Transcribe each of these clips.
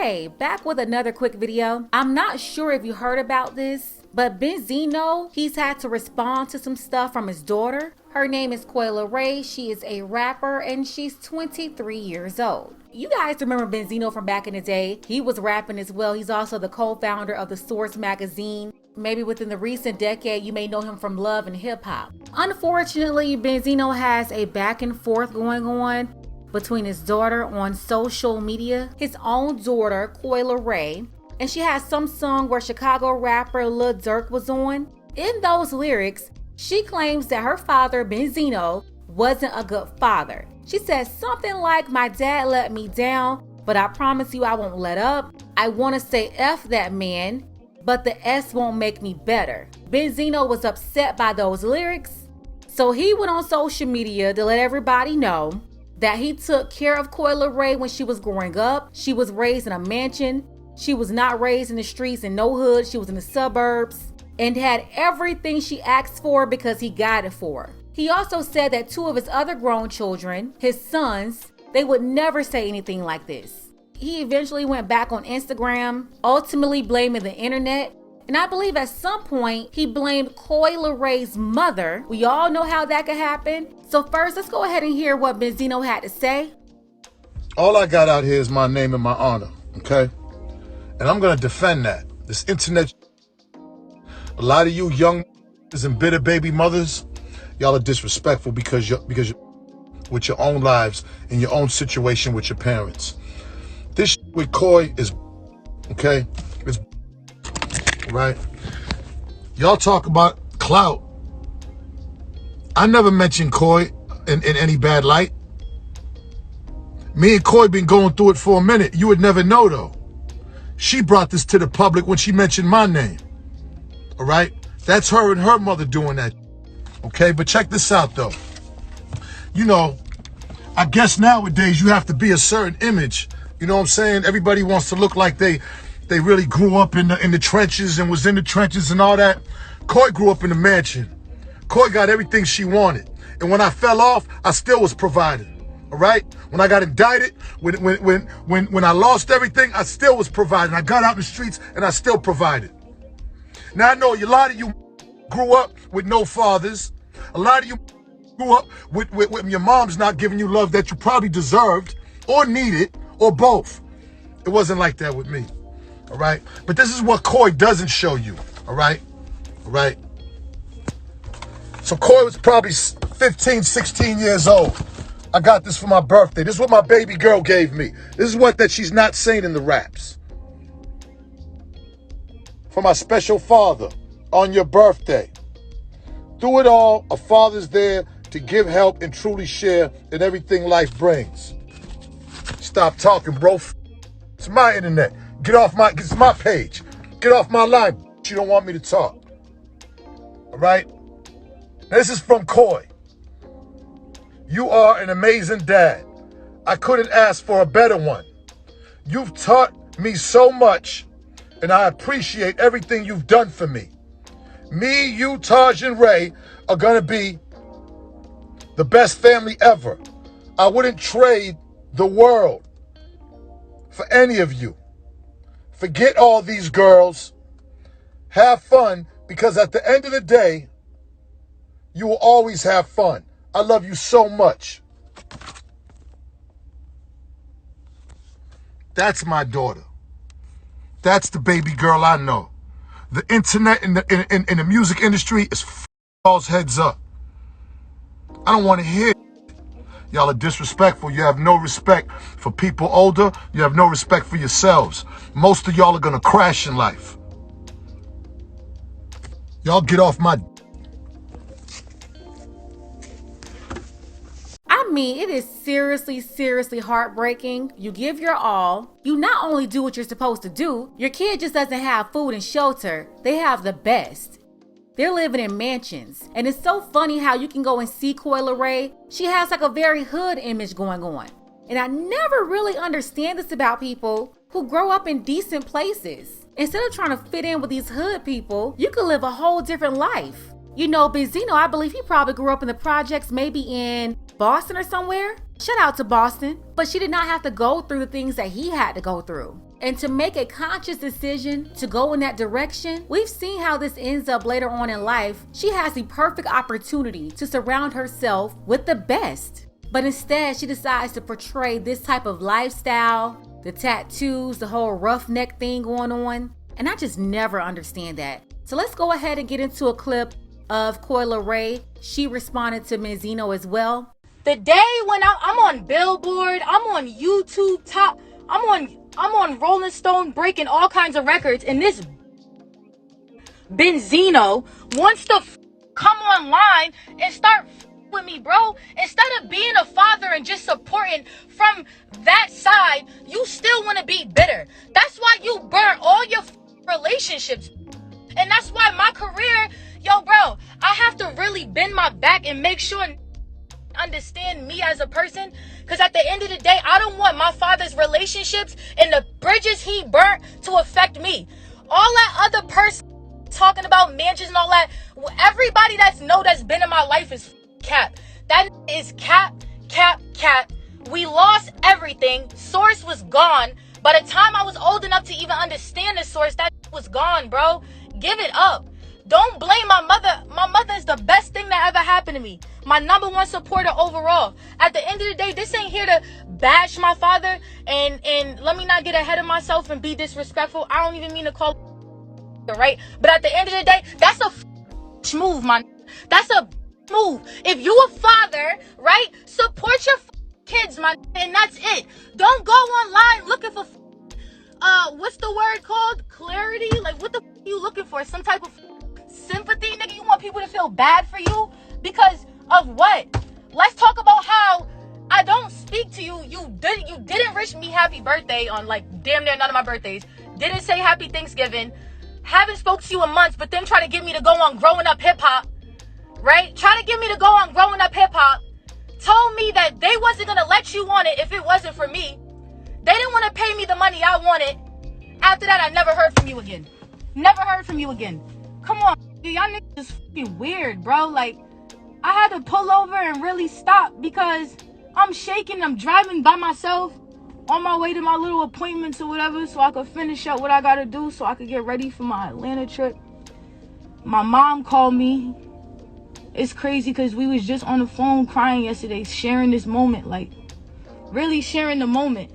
Ray, back with another quick video. I'm not sure if you heard about this, but Benzino, he's had to respond to some stuff from his daughter. Her name is Coi Leray. She is a rapper and she's 23 years old. You guys remember Benzino from back in the day. He was rapping as well. He's also the co-founder of the Source magazine. Maybe within the recent decade, you may know him from Love and Hip Hop. Unfortunately, Benzino has a back and forth going on between his daughter on social media, his own daughter, Coi Leray, and she has some song where Chicago rapper Lil Durk was on. In those lyrics, she claims that her father, Benzino, wasn't a good father. She says something like, "My dad let me down, but I promise you I won't let up. I want to say F that man, but the S won't make me better." Benzino was upset by those lyrics, so he went on social media to let everybody know that he took care of Coi Leray when she was growing up. She was raised in a mansion. She was not raised in the streets in no hood. She was in the suburbs and had everything she asked for because he got it for her. He also said that two of his other grown children, his sons, they would never say anything like this. He eventually went back on Instagram, ultimately blaming the internet. And I believe at some point he blamed Coi Leray's mother. We all know how that could happen. So first, let's go ahead and hear what Benzino had to say. All I got out here is my name and my honor, okay? And I'm gonna defend that. This internet, a lot of you young and bitter baby mothers, y'all are disrespectful because you're with your own lives and your own situation with your parents. This with Coi is, okay? It's right. Y'all talk about clout. I never mentioned Coi in any bad light. Me and Coi been going through it for a minute. You would never know though. She brought this to the public when she mentioned my name. All right? That's her and her mother doing that. Okay, but check this out though. You know, I guess nowadays you have to be a certain image. You know what I'm saying? Everybody wants to look like they really grew up in the trenches and was in the trenches and all that. Coi grew up in the mansion. Coi got everything she wanted. And when I fell off, I still was provided. All right? When I got indicted, when I lost everything, I still was provided. I got out in the streets and I still provided. Now I know a lot of you grew up with no fathers. A lot of you grew up with your mom's not giving you love that you probably deserved or needed or both. It wasn't like that with me. All right? But this is what Coi doesn't show you. All right? All right? So Coi was probably 15, 16 years old. I got this for my birthday. This is what my baby girl gave me. This is what that she's not saying in the raps. For my special father on your birthday. Through it all, a father's there to give help and truly share in everything life brings. Stop talking, bro. It's my internet. It's my page. Get off my line. You don't want me to talk. All right? This is from Coi. You are an amazing dad. I couldn't ask for a better one. You've taught me so much, and I appreciate everything you've done for me. Me, you, Taj, and Ray are gonna be the best family ever. I wouldn't trade the world for any of you. Forget all these girls. Have fun, because at the end of the day, you will always have fun. I love you so much. That's my daughter. That's the baby girl I know. The internet and in the music industry is y'all's heads up. I don't want to hear it. Y'all are disrespectful. You have no respect for people older. You have no respect for yourselves. Most of y'all are going to crash in life. Y'all get off my... I mean, it is seriously heartbreaking. You give your all. You not only do what you're supposed to do, your kid just doesn't have food and shelter. They have the best. They're living in mansions. And it's so funny how you can go and see Coi Leray. She has like a very hood image going on. And I never really understand this about people who grow up in decent places. Instead of trying to fit in with these hood people, you can live a whole different life. You know, Benzino, I believe he probably grew up in the projects, maybe in Boston or somewhere. Shout out to Boston. But she did not have to go through the things that he had to go through. And to make a conscious decision to go in that direction, we've seen how this ends up later on in life. She has the perfect opportunity to surround herself with the best. But instead, she decides to portray this type of lifestyle, the tattoos, the whole roughneck thing going on. And I just never understand that. So let's go ahead and get into a clip of Coi Leray. She responded to Benzino as well. The day when I'm on Billboard, I'm on YouTube Top, I'm on Rolling Stone breaking all kinds of records, and this Benzino wants to come online and start with me, bro. Instead of being a father and just supporting from that side, you still want to be bitter. That's why you burn all your relationships. And that's why my career, yo, bro, I have to really bend my back and make sure understand me as a person, because at the end of the day, I don't want my father's relationships and the bridges he burnt to affect me. All that other person talking about mansions and all that, everybody that's been in my life is cap. That is cap. We lost everything. Source was gone. By the time I was old enough to even understand the source, that was gone, bro. Give it up. Don't blame my mother. My mother is the best thing that ever happened to me. My number one supporter overall. At the end of the day, this ain't here to bash my father. And let me not get ahead of myself and be disrespectful. I don't even mean to call it right. But at the end of the day, that's a move, man. That's a move. If you a father, right, support your kids, man. And that's it. Don't go online looking for what's the word called? Clarity? Like, what the are you looking for? Some type of sympathy, nigga? You want people to feel bad for you because of what? Let's talk about how I don't speak to you. You didn't wish me happy birthday on like damn near none of my birthdays. Didn't say happy Thanksgiving. Haven't spoke to you in months, but then try to get me to go on Growing Up Hip Hop, right? Try to get me to go on Growing Up Hip Hop. Told me that they wasn't gonna let you on it if it wasn't for me. They didn't want to pay me the money I wanted. After that, I never heard from you again. Never heard from you again. Come on, y'all niggas is fucking weird, bro. Like, I had to pull over and really stop because I'm shaking. I'm driving by myself on my way to my little appointments or whatever so I could finish up what I gotta do so I could get ready for my Atlanta trip. My mom called me. It's crazy because we was just on the phone crying yesterday, sharing this moment, like, really sharing the moment.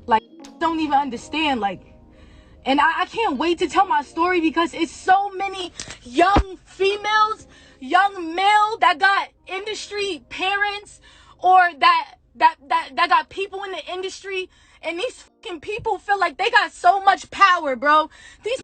Like, don't even understand, like, and I can't wait to tell my story because it's so many young females, young male that got industry parents or that got people in the industry, and these fucking people feel like they got so much power, bro. These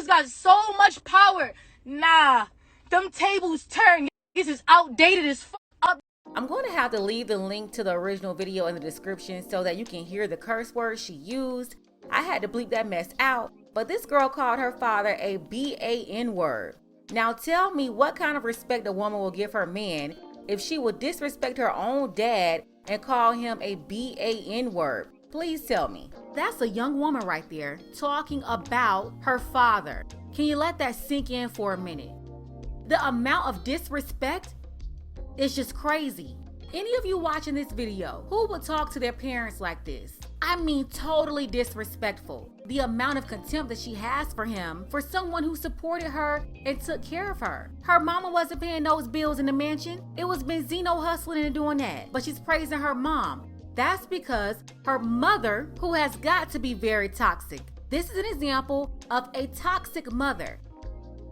got so much power. Nah, them tables turn. This is outdated as fuck. I'm going to have to leave the link to the original video in the description so that you can hear the curse words she used. I had to bleep that mess out, but this girl called her father a B-A-N word. Now tell me what kind of respect a woman will give her man if she would disrespect her own dad and call him a B-A-N word. Please tell me. That's a young woman right there talking about her father. Can you let that sink in for a minute? The amount of disrespect is just crazy. Any of you watching this video, who would talk to their parents like this? I mean, totally disrespectful. The amount of contempt that she has for him, for someone who supported her and took care of her. Her mama wasn't paying those bills in the mansion. It was Benzino hustling and doing that. But she's praising her mom. That's because her mother, who has got to be very toxic. This is an example of a toxic mother.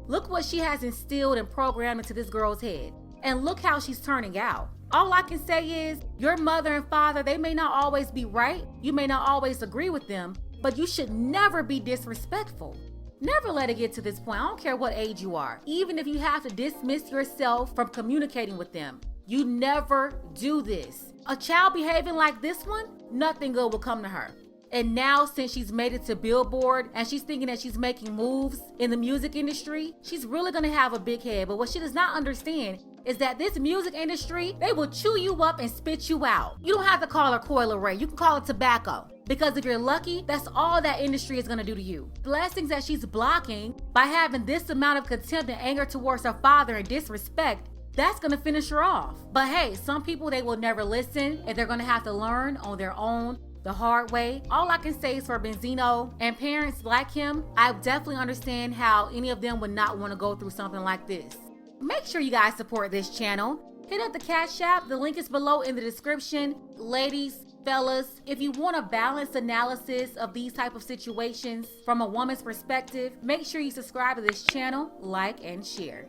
Look what she has instilled and programmed into this girl's head. And look how she's turning out. All I can say is, your mother and father, they may not always be right. You may not always agree with them, but you should never be disrespectful. Never let it get to this point. I don't care what age you are. Even if you have to dismiss yourself from communicating with them, you never do this. A child behaving like this one, nothing good will come to her. And now, since she's made it to Billboard and she's thinking that she's making moves in the music industry, she's really gonna have a big head. But what she does not understand is that this music industry, they will chew you up and spit you out. You don't have to call her Coi Leray. You can call it tobacco. Because if you're lucky, that's all that industry is gonna do to you. Blessings that she's blocking by having this amount of contempt and anger towards her father and disrespect, that's gonna finish her off. But hey, some people, they will never listen and they're gonna have to learn on their own. the hard way. All I can say is for Benzino and parents like him, I definitely understand how any of them would not want to go through something like this. Make sure you guys support this channel. Hit up the Cash App. The link is below in the description. Ladies, fellas, if you want a balanced analysis of these type of situations from a woman's perspective, make sure you subscribe to this channel, like, and share.